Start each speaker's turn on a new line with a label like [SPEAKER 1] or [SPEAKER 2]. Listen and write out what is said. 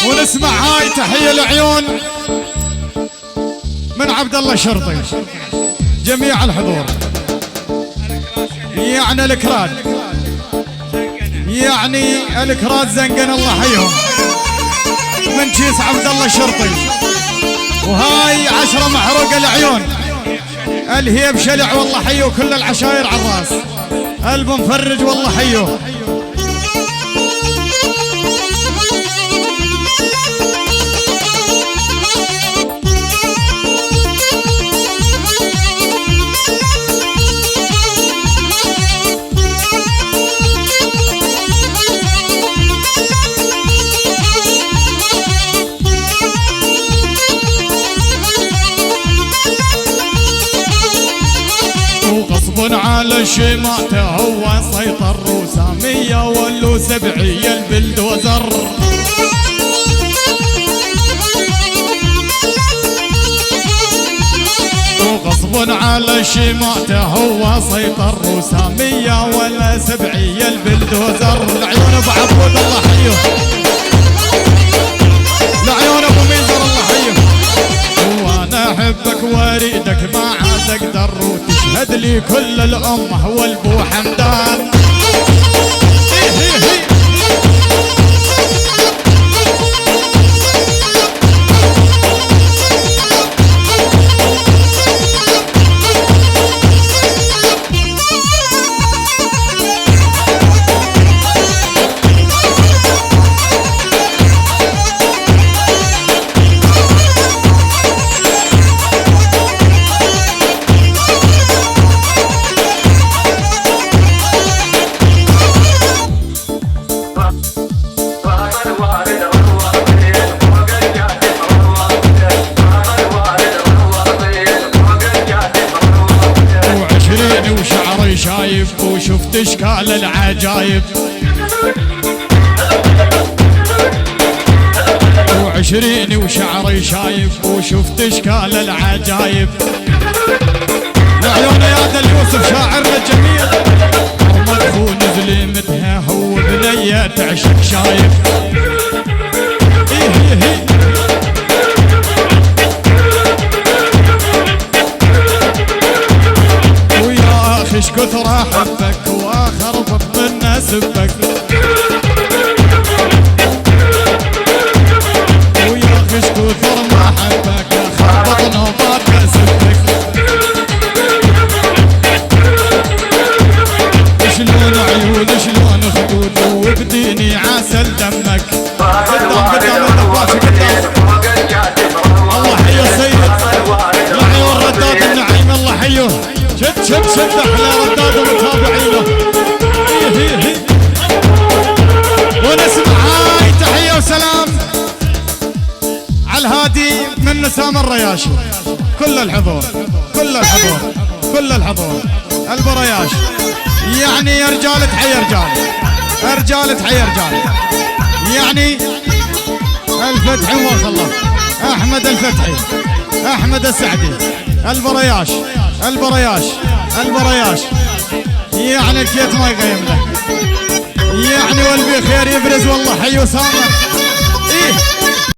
[SPEAKER 1] ونسمع هاي تحية العيون من عبد الله الشرطي جميع الحضور، يعني الكراد، يعني الكراد زنقن الله حيهم من كيس عبد الله الشرطي. وهاي 10 محروق العيون، الهيب شلع والله حيو كل العشاير على الراس، قلب مفرج والله حيو. على شماته هو سيطر وسامية ولو سبعية البلدوزر، وغصب على شماته هو سيطر وسامية ولا سبعية البلدوزر. العيون ابو عبود الله حيه، العيون ابو ميزر الله حيه. وانا احبك واريدك ما عاد اقدر، وتشهد لي كل الامه والبو حمدان. شايف وشفت اشكال العجايب، وعشريني وشعري شايف وشفت اشكال العجايب. العيون يا دل يوسف شاعرنا الجميل، ومدفون زليمتها هو بنيه تعشق شايف. ايش كثر احبك واخربط من اسبك، ويا ايش كثر ما احبك اخربط نوبات اسبك. شلون عيون شلون خدود وبديني عسل دمك، قدام النباش قدام. الله حي السيد العيون رداد النعيم الله حيه، شد احلى رداد ومتابعينه. ونسمع هاي تحيه وسلام على الهادي من نسام الرياشي. كل الحضور كل الحضور كل الحضور البرياش، يعني يا رجال تحيي رجال، رجال تحيي رجال، يعني الفتحي وصل الله، احمد الفتحي، احمد السعدي، البرياش البرياش البرياش، يعني الكيت ما يغيم له، يعني والبي خير يبرز والله حي وسامه.